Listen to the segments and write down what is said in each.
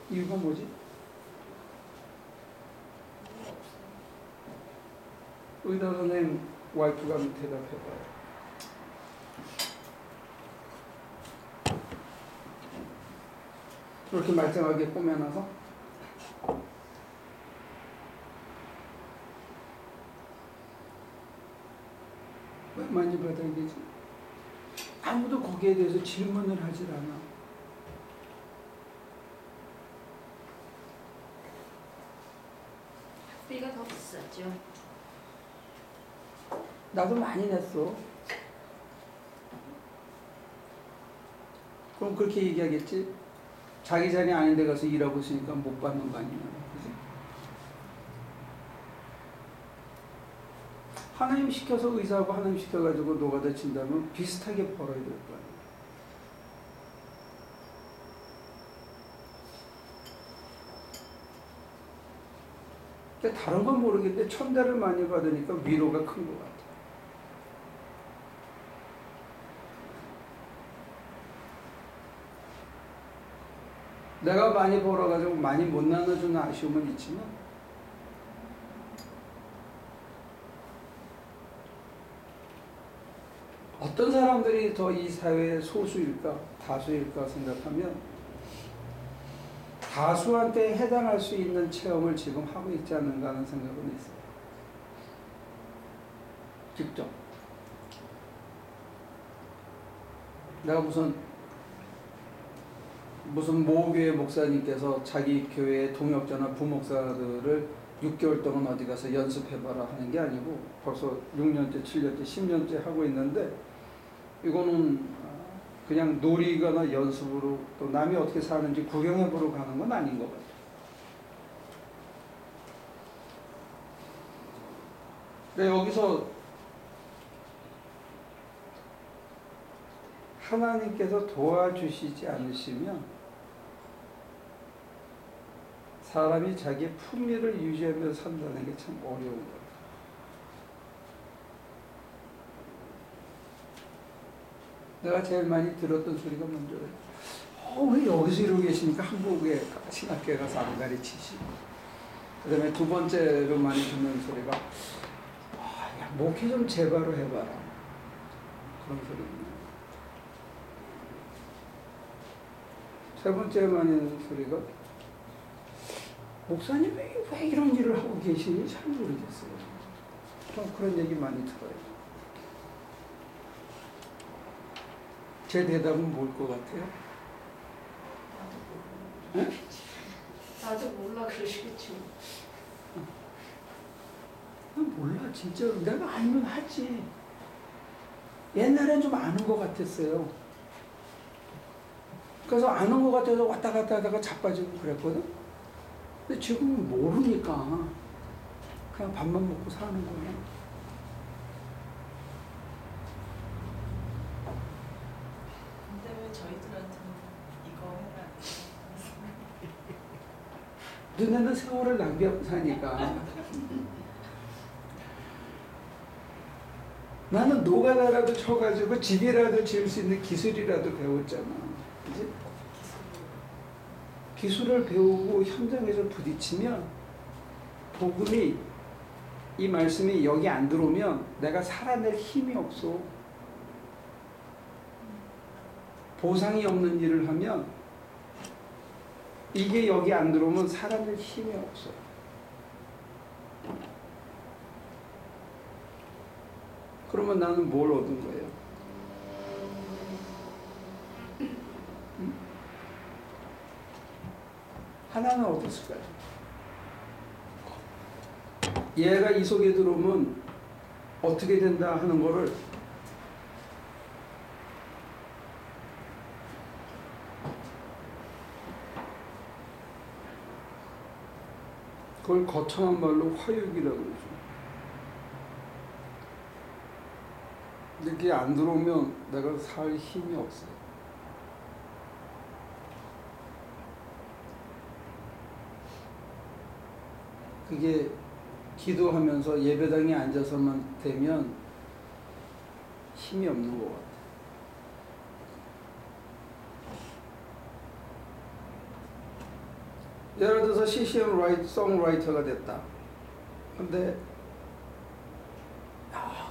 이유가 뭐지? 의사 선생님 와이프가 한번 대답해봐요. 그렇게 말짱하게 꾸며놔서? 왜 많이 받아야 되지? 아무도 거기에 대해서 질문을 하질 않아. 학비가 더 비쌌죠. 나도 많이 냈어. 그럼 그렇게 얘기하겠지? 자기 자리 아닌 데 가서 일하고 있으니까 못 받는 거 아니냐. 그치? 하나님 시켜서 의사하고 하나님 시켜가지고 노가다 친다면 비슷하게 벌어야 될 거 아니야. 그러니까 다른 건 모르겠는데 천대를 많이 받으니까 위로가 큰 것 같아. 내가 많이 벌어가지고 많이 못 나눠주는 아쉬움은 있지만 어떤 사람들이 더 이 사회의 소수일까 다수일까 생각하면 다수한테 해당할 수 있는 체험을 지금 하고 있지 않는가 하는 생각은 있어요. 직접. 내가 무슨 모교회 목사님께서 자기 교회의 동역자나 부목사들을 6개월 동안 어디 가서 연습해봐라 하는 게 아니고 벌써 6년째, 7년째, 10년째 하고 있는데 이거는 그냥 놀이거나 연습으로 또 남이 어떻게 사는지 구경해보러 가는 건 아닌 것 같아요. 근데 여기서 하나님께서 도와주시지 않으시면 사람이 자기의 품위를 유지하며 산다는 게 참 어려운 거예요. 내가 제일 많이 들었던 소리가 뭔지 알아요? 왜 여기서 이러고 계시니까 한국에 신학교에 가서 안 가르치시고. 그 다음에 두 번째로 많이 듣는 소리가 야, 목회 좀 제바로 해봐라. 그런 소리입니다. 세 번째 많이 듣는 소리가 목사님 왜 이런 일을 하고 계시는지 잘 모르겠어요. 좀 그런 얘기 많이 들어요. 제 대답은 뭘 것 같아요? 나도 몰라 그러시겠죠. 몰라 진짜로. 내가 알면 하지. 옛날엔 좀 아는 것 같았어요. 그래서 아는 것 같아서 왔다 갔다 하다가 자빠지고 그랬거든. 근데 지금은 모르니까 그냥 밥만 먹고 사는 거야. 근데 왜 저희들한테는 이거 해라. 너네는 세월을 낭비하고 사니까. 나는 노가다라도 쳐가지고 집이라도 지을 수 있는 기술이라도 배웠잖아. 그치? 기술을 배우고 현장에서 부딪히면 복음이 이 말씀이 여기 안 들어오면 내가 살아낼 힘이 없어. 보상이 없는 일을 하면 이게 여기 안 들어오면 살아낼 힘이 없어. 그러면 나는 뭘 얻은 거예요? 하나는 얻었을까요? 얘가 이 속에 들어오면 어떻게 된다 하는 거를 그걸 거창한 말로 화육이라고 그러죠. 근데 그게 안 들어오면 내가 살 힘이 없어요. 그게 기도하면서 예배당에 앉아서만 되면 힘이 없는 것 같아요. 예를 들어서 CCM 송라이터가 됐다. 근데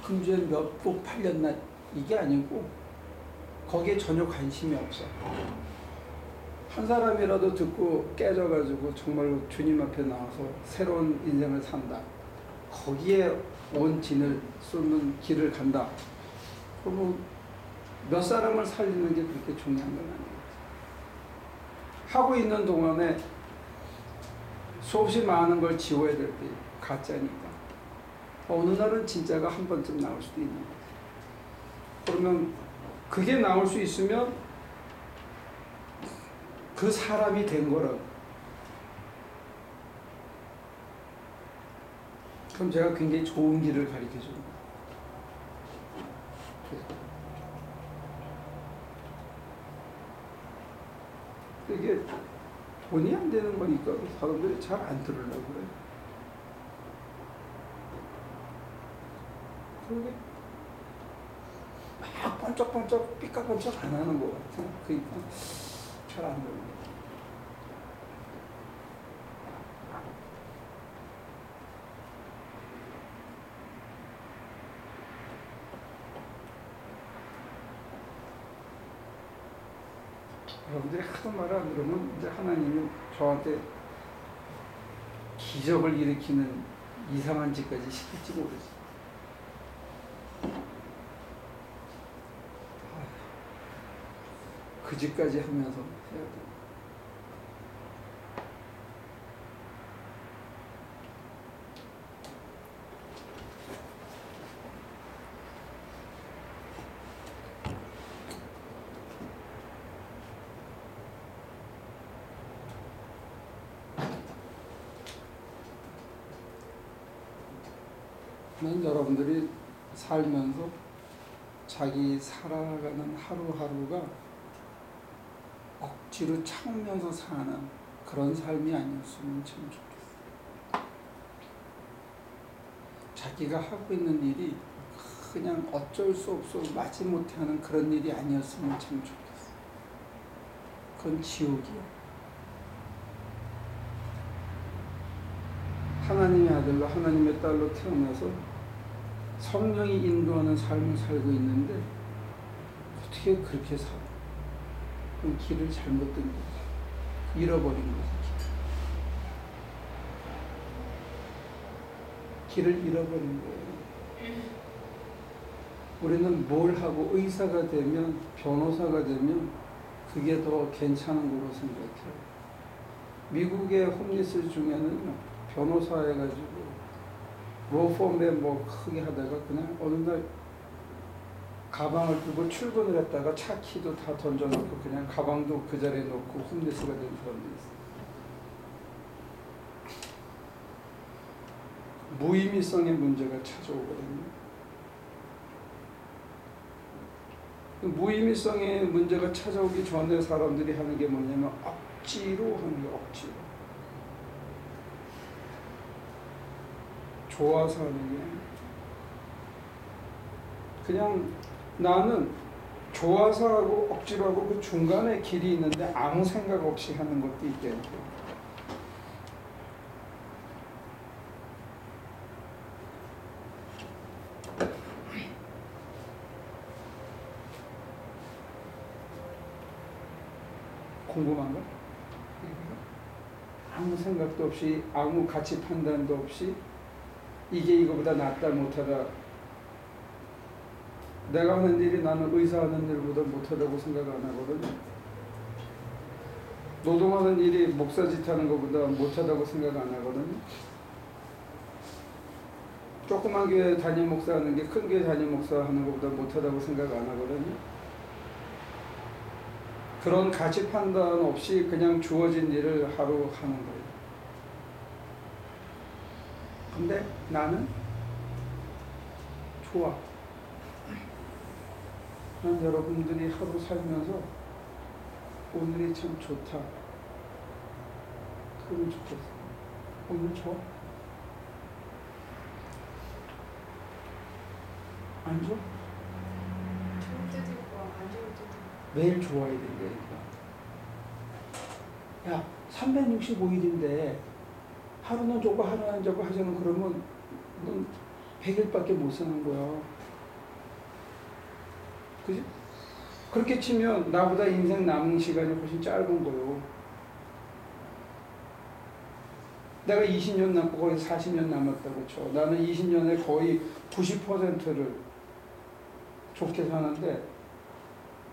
금주에 몇 곡 팔렸나 이게 아니고 거기에 전혀 관심이 없어. 한 사람이라도 듣고 깨져가지고 정말로 주님 앞에 나와서 새로운 인생을 산다. 거기에 온 진을 쏟는 길을 간다. 그러면 몇 사람을 살리는 게 그렇게 중요한 건 아니에요. 하고 있는 동안에 수없이 많은 걸 지워야 될 때 가짜니까. 어느 날은 진짜가 한 번쯤 나올 수도 있는 거예요. 그러면 그게 나올 수 있으면 그 사람이 된 거라고. 그럼 제가 굉장히 좋은 길을 가르쳐 줍니다. 이게 돈이 안 되는 거니까 사람들이 잘 안 들으려고 그래요. 그게 막 번쩍번쩍 삐까번쩍 안 하는 것 같아요. 그러니까 잘 안 들어요. 여러분들이 하도 말을 안 들으면 이제 하나님이 저한테 기적을 일으키는 이상한 짓까지 시킬지 모르겠어요. 그 짓까지 하면서 해야 돼요. 여러분들이 살면서 자기 살아가는 하루하루가 억지로 참으면서 사는 그런 삶이 아니었으면 참 좋겠어요. 자기가 하고 있는 일이 그냥 어쩔 수 없어 마지못해 하는 그런 일이 아니었으면 참 좋겠어요. 그건 지옥이야. 하나님의 아들로 하나님의 딸로 태어나서 성령이 인도하는 삶을 살고 있는데 어떻게 그렇게 살아? 그럼 길을 잘못 든 거지. 잃어버린 거지. 길을 잃어버린 거예요. 우리는 뭘 하고 의사가 되면 변호사가 되면 그게 더 괜찮은 거로 생각해요. 미국의 홈리스 중에는 변호사 해가지고 로펌에 뭐 크게 하다가 그냥 어느 날 가방을 들고 출근을 했다가 차 키도 다 던져놓고 그냥 가방도 그 자리에 놓고 홈리스가 된 사람도 있어요. 무의미성의 문제가 찾아오거든요. 무의미성의 문제가 찾아오기 전에 사람들이 하는 게 뭐냐면 억지로 하는 게 억지로. 좋아서 하는 게 그냥 나는 좋아서 하고 억지로 하고 그 중간에 길이 있는데 아무 생각 없이 하는 것도 있겠고 궁금한가? 아무 생각도 없이 아무 가치 판단도 없이 이게 이거보다 낫다 못하다 내가 하는 일이 나는 의사 하는 일보다 못하다고 생각 안 하거든요. 노동하는 일이 목사짓 하는 것보다 못하다고 생각 안 하거든요. 조그만 교회 담임 목사 하는 게 큰 교회 담임 목사 하는 것보다 못하다고 생각 안 하거든요. 그런 가치 판단 없이 그냥 주어진 일을 하루 하는 거예요. 근데 나는 좋아. 난 여러분들이 하루 살면서 오늘이 참 좋다. 그러면 좋겠어. 오늘 좋아? 안 좋아? 좋을 때도 있고 안 좋을 때도 있고. 매일 좋아야 된다니까. 야, 365일인데 하루는 저거 하루는 저거 하자면 그러면 넌 100일밖에 못 사는 거야. 그지? 그렇게 치면 나보다 인생 남은 시간이 훨씬 짧은 거요. 내가 20년 남고 거의 40년 남았다고 쳐. 나는 20년에 거의 90%를 좋게 사는데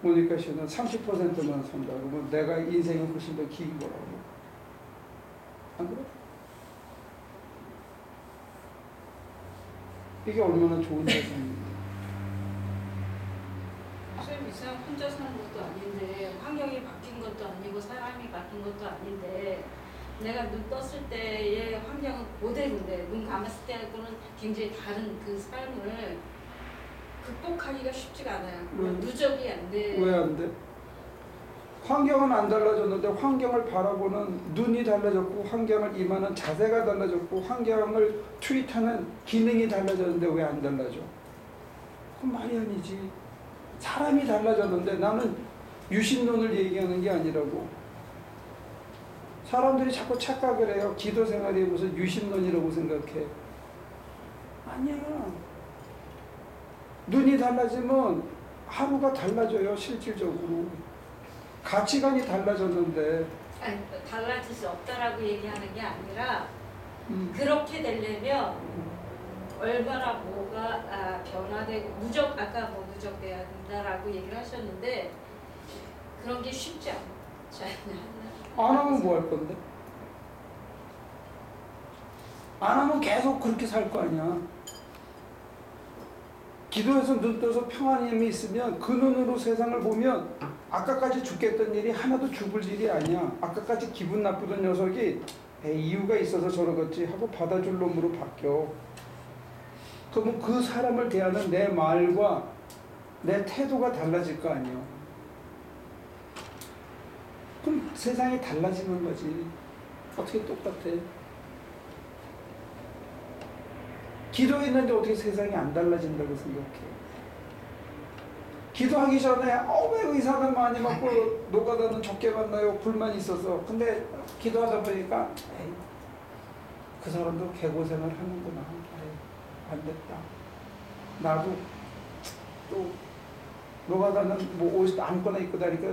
모니카 씨는 30%만 산다 그러면 내가 인생이 훨씬 더 긴 거라고. 안 그래? 이게 얼마나 좋은 세상입니까? 선생님 이상 혼자 사는 것도 아닌데 환경이 바뀐 것도 아니고 사람이 바뀐 것도 아닌데 내가 눈 떴을 때의 환경은 그대로인데 눈 감았을 때하고는 굉장히 다른 그 삶을 극복하기가 쉽지가 않아요. 누적이 안 돼. 왜 안 돼? 환경은 안 달라졌는데 환경을 바라보는 눈이 달라졌고 환경을 임하는 자세가 달라졌고 환경을 트윗하는 기능이 달라졌는데 왜 안 달라져? 그건 말이 아니지. 사람이 달라졌는데 나는 유신론을 얘기하는 게 아니라고. 사람들이 자꾸 착각을 해요. 기도 생활이 무슨 유신론이라고 생각해. 아니야. 눈이 달라지면 하루가 달라져요. 실질적으로. 가치관이 달라졌는데. 아니, 달라질 수 없다라고 얘기하는 게 아니라 그렇게 되려면 얼마나 뭐가 변화되고 아까 뭐 누적돼야 된다라고 얘기를 하셨는데 그런 게 쉽지 않잖아요. 안 하면 뭐 할 건데? 안 하면 계속 그렇게 살 거 아니야. 기도해서 눈 떠서 평안함이 있으면 그 눈으로 세상을 보면 아까까지 죽겠던 일이 하나도 죽을 일이 아니야. 아까까지 기분 나쁘던 녀석이 이유가 있어서 저러겠지 하고 받아줄 놈으로 바뀌어. 그러면 그 사람을 대하는 내 말과 내 태도가 달라질 거 아니야. 그럼 세상이 달라지는 거지. 어떻게 똑같아? 기도했는데 어떻게 세상이 안 달라진다고 생각해? 기도하기 전에 왜 의사는 많이 먹고 노가다는 적게 만나요? 불만이 있어서. 근데 기도하다 보니까 에이, 그 사람도 개고생을 하는구나. 에이, 안 됐다. 나도 또 노가다는 뭐 옷 아무거나 입고 다니까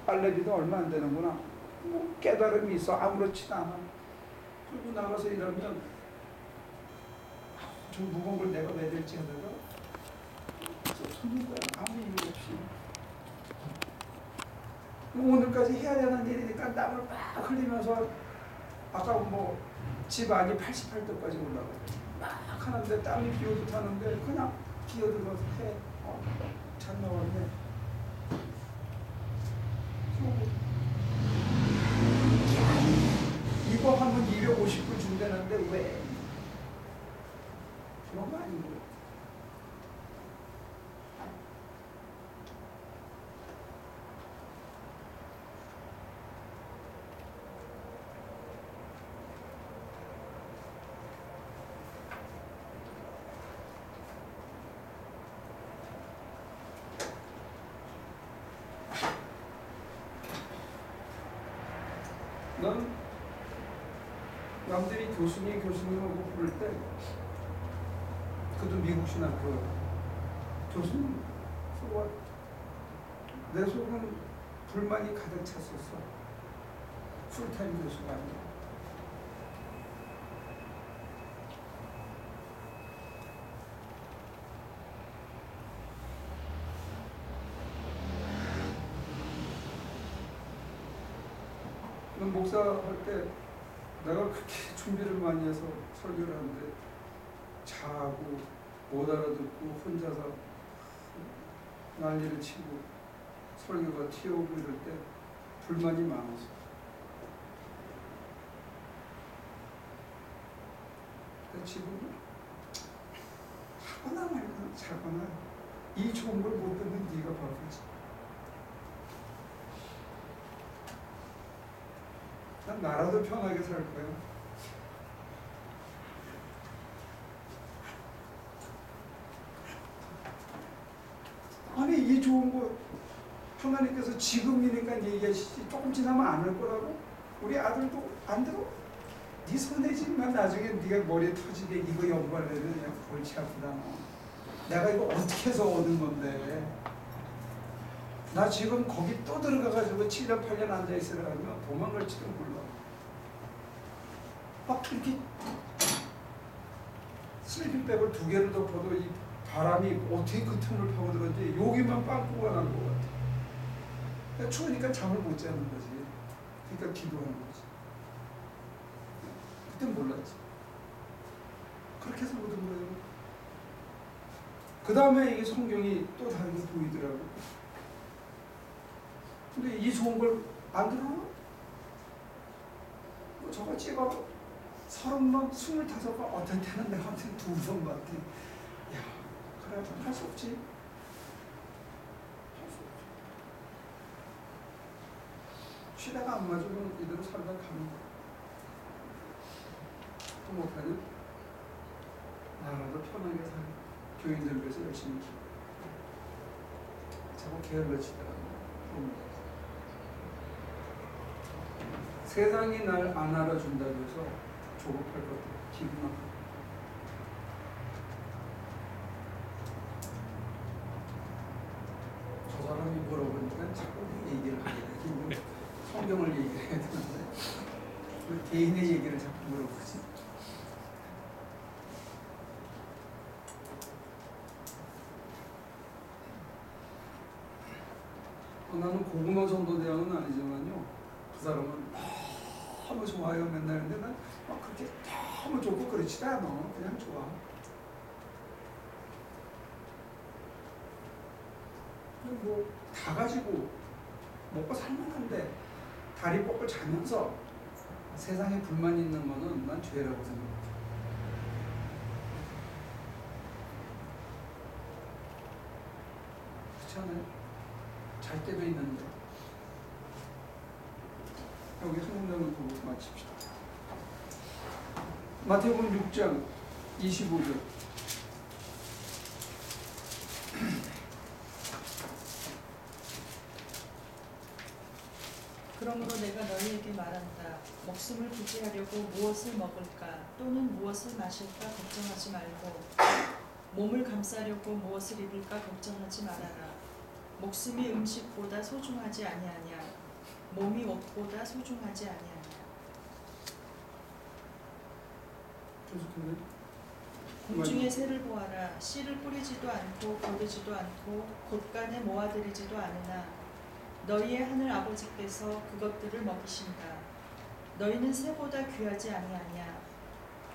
빨래비도 얼마 안 되는구나. 뭐 깨달음이 있어. 아무렇지도 않아. 그리고 나가서 일하면 저 무거운 걸 내가 매들지 하다가 손님 거야. 아무 이유 없이. 오늘까지 해야 되는 일이니까 땀을 막 흘리면서 아까 뭐 집 안이 88도까지 올라가요. 막 하는데 땀이 비오듯 하는데 그냥 기어들어서 해. 잘 나왔네. 이거 하면 250불 준다는데 왜? 그런 거 아닌 거예요. 넌 남들이 교수님하고 부를 때 그도 미국 신학교 교수님 속은 내 속은 불만이 가득 찼었어. 풀타임 교수가 아니라. 넌 목사 할 때 내가 그렇게 준비를 많이 해서 설교를 하는데 자고 못 알아듣고 혼자서 난리를 치고 설교가 튀어오고 이럴 때 불만이 많았어. 근데 지금은 하거나 말거나 자거나 이 좋은 걸 못 듣는 네가 바보지. 난 나라도 편하게 살 거야. 아니 이 좋은 거 하나님께서 지금이니까 얘기하시지 조금 지나면 안 할 거라고? 우리 아들도 안 들어? 네 손에 쥐면 나중에 네가 머리에 터지게 이거 연구하려면 그냥 골치 아프다. 내가 이거 어떻게 해서 얻은 건데. 나 지금 거기 또 들어가가지고 7년 8년 앉아있으라 하면 도망갈지도 몰라. 막 이렇게 슬리핑백을 2개를 덮어도 이 바람이 어떻게 그 틈을 파고들었지 여기만 빵꾸가 난 것 같아. 그러니까 추우니까 잠을 못 자는 거지. 그러니까 기도하는 거지. 그땐 몰랐지. 그렇게 해서 얻은 거예요. 그 다음에 이게 성경이 또 다른 게 보이더라고. 근데 이 좋은 걸 안 들어라? 뭐 저거 찍어 30번, 25번 어떤 때는 내한테 2번 같아. 야, 그래 할 수 없지. 할 수 없지. 시대가 안 맞으면 이대로 살다 가는 거야. 또 못하냐? 나라도 편하게 살고 교인들 위해서 열심히 기도. 자꾸 게을러지더라고. 세상이 날 안 알아준다고 해서 조급할 것 같아. 기분 나빠. 저 사람이 물어보니까 자꾸 내 얘기를 하게 돼. 성경을 얘기를 해야 되는데 왜 개인의 얘기를 자꾸 물어보지? 나는 고구마 전도대왕은 아니지만요. 그 사람은 너무 좋아요 맨날. 근데 난 막 그렇게 너무 좋고 그렇지도 않아. 그냥 좋아. 뭐 다 가지고 먹고 살만한데 다리 뻗고 자면서 세상에 불만 있는 거는 난 죄라고 생각해. 그렇지 않아요? 잘 때도 있는데. 여기 한 문장을 보고 마칩시다. 마태복음 6장 25절. 그러므로 내가 너희에게 말한다. 목숨을 부지하려고 무엇을 먹을까 또는 무엇을 마실까 걱정하지 말고 몸을 감싸려고 무엇을 입을까 걱정하지 말아라. 목숨이 음식보다 소중하지 아니하냐 몸이 옷보다 소중하지 아니하냐. 계속해요. 공중의 새를 보아라. 씨를 뿌리지도 않고 거두지도 않고 곳간에 모아들이지도 않으나 너희의 하늘 아버지께서 그것들을 먹이신다. 너희는 새보다 귀하지 아니하냐.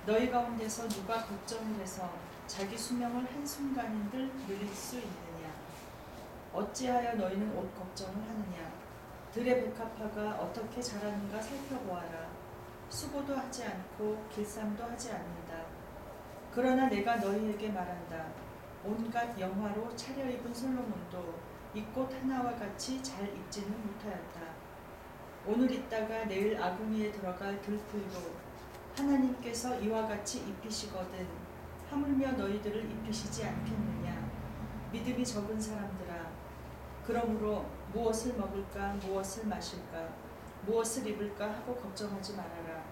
너희 가운데서 누가 걱정을 해서 자기 수명을 한순간인들 늘릴 수 있느냐. 어찌하여 너희는 옷 걱정을 하느냐. 들의 백합화가 어떻게 자라는가 살펴보아라. 수고도 하지 않고 길쌈도 하지 않는다. 그러나 내가 너희에게 말한다. 온갖 영화로 차려입은 솔로몬도 이 꽃 하나와 같이 잘 입지는 못하였다. 오늘 있다가 내일 아궁이에 들어갈 들풀도 하나님께서 이와 같이 입히시거든 하물며 너희들을 입히시지 않겠느냐. 믿음이 적은 사람들아. 그러므로 무엇을 먹을까 무엇을 마실까 무엇을 입을까 하고 걱정하지 말아라.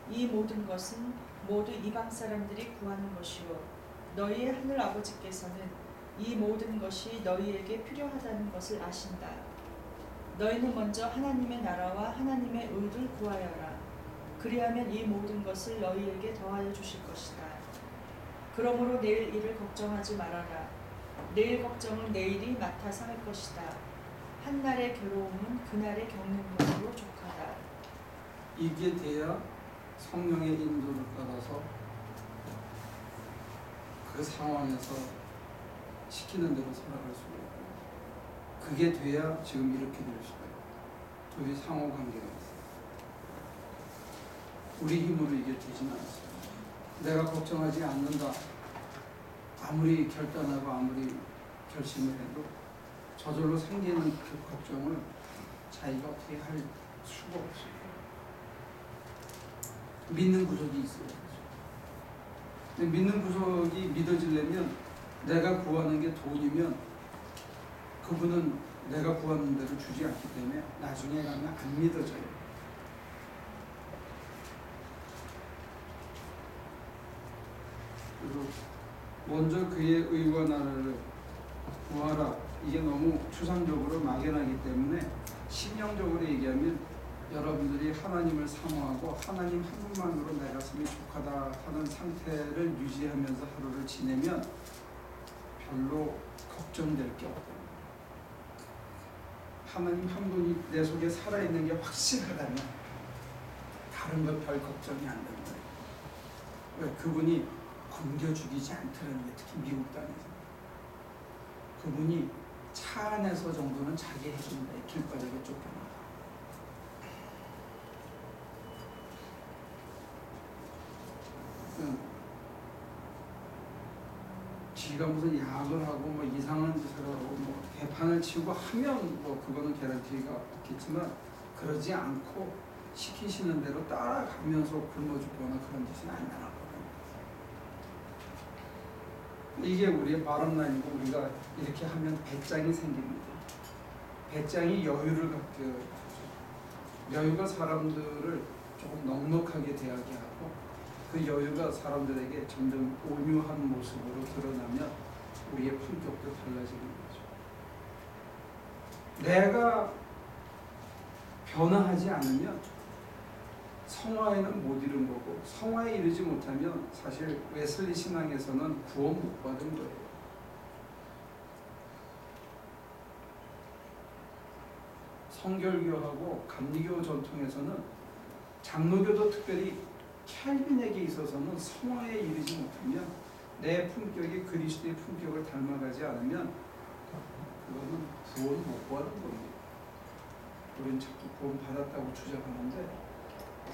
이 모든 것은 모두 이방 사람들이 구하는 것이요 너희의 하늘 아버지께서는 이 모든 것이 너희에게 필요하다는 것을 아신다. 너희는 먼저 하나님의 나라와 하나님의 의를 구하여라. 그리하면 이 모든 것을 너희에게 더하여 주실 것이다. 그러므로 내일 일을 걱정하지 말아라. 내일 걱정은 내일이 맡아서 할 것이다. 한날의 괴로움은 그날의 겪는 것으로 족하다. 이게 돼야 성령의 인도를 받아서 그 상황에서 시키는 대로 살아갈 수 있고, 그게 돼야 지금 이렇게 될 수가 있고, 둘이 상호 관계가 있어요. 우리 힘으로 이게 되지는 않습니다. 내가 걱정하지 않는다. 아무리 결단하고 아무리 결심을 해도 저절로 생기는 그 걱정을 자기가 어떻게 할 수가 없어요. 믿는 구석이 있어요. 근데 믿는 구석이 믿어지려면 내가 구하는 게 돈이면 그분은 내가 구하는 대로 주지 않기 때문에 나중에 가면 안 믿어져요. 그리고 먼저 그의 의와 나라를 구하라. 이게 너무 추상적으로 막연하기 때문에 심령적으로 얘기하면 여러분들이 하나님을 사모하고 하나님 한 분만으로 내 가슴이 족하다 하는 상태를 유지하면서 하루를 지내면 별로 걱정될 게 없고 하나님 한 분이 내 속에 살아있는 게 확실하다면 다른 것 별 걱정이 안 되는 거예요. 왜? 그분이 굶겨 죽이지 않다는 게 특히 미국 땅에서 그분이 차 안에서 정도는 자기 해준다. 길바닥에 쫓겨나. 지가 무슨 약을 하고 뭐 이상한 짓을 하고 뭐 개판을 치고 하면 뭐 그거는 개런티가 없겠지만 그러지 않고 시키시는 대로 따라가면서 굶어 죽거나 그런 짓은 안 나갔거든요. 이게 우리의 바람라인이고 우리가 이렇게 하면 배짱이 생깁니다. 배짱이 여유를 갖게 하죠. 여유가 사람들을 조금 넉넉하게 대하게 하고 그 여유가 사람들에게 점점 온유한 모습으로 드러나면 우리의 품격도 달라지는 거죠. 내가 변화하지 않으면 성화에는 못 이룬 거고 성화에 이르지 못하면 사실 웨슬리 신앙에서는 구원 못 받은 거예요. 성결교하고 감리교 전통에서는 장로교도 특별히 켈빈에게 있어서는 성화에 이르지 못하면 내 품격이 그리스도의 품격을 닮아가지 않으면 그거는 구원 못 받은 겁니다. 우리는 자꾸 구원 받았다고 주장하는데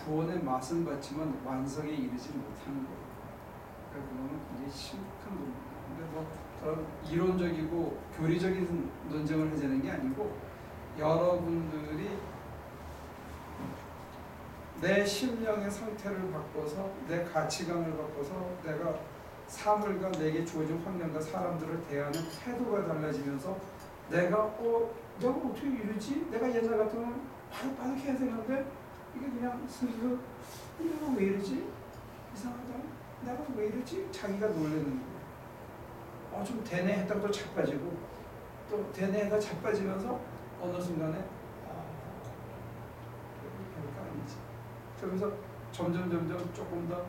구원의 맛은 봤지만 완성에 이르지 못하는 거예요. 그러니까 그거는 굉장히 심각한 겁니다. 근데 뭐 그런 이론적이고 교리적인 논쟁을 하자는 게 아니고 여러분들이 내 심령의 상태를 바꿔서 내 가치관을 바꿔서 내가 사물과 내게 주어진 환경과 사람들을 대하는 태도가 달라지면서 내가 어떻게 이러지? 내가 옛날 같으면 바득바득 해야 되는데 이게 그냥 슬슬 내가 왜 이러지? 이상하다. 내가 왜 이러지? 자기가 놀라는 거예요. 좀 대뇌했다가 또 자빠지고 또 대뇌가 자빠지면서 어느 순간에 별거 아니지. 그러면서 점점 조금 더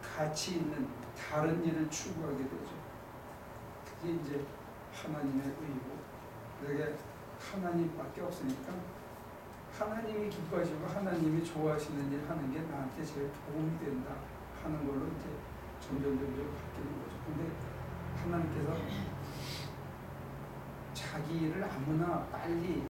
가치 있는 다른 일을 추구하게 되죠. 그게 이제 하나님의 의고 내게 하나님밖에 없으니까 하나님이 기뻐하시고 하나님이 좋아하시는 일 하는 게 나한테 제일 도움이 된다 하는 걸로 이제 점점 바뀌는 거죠. 근데 하나님께서 자기 일을 아무나 빨리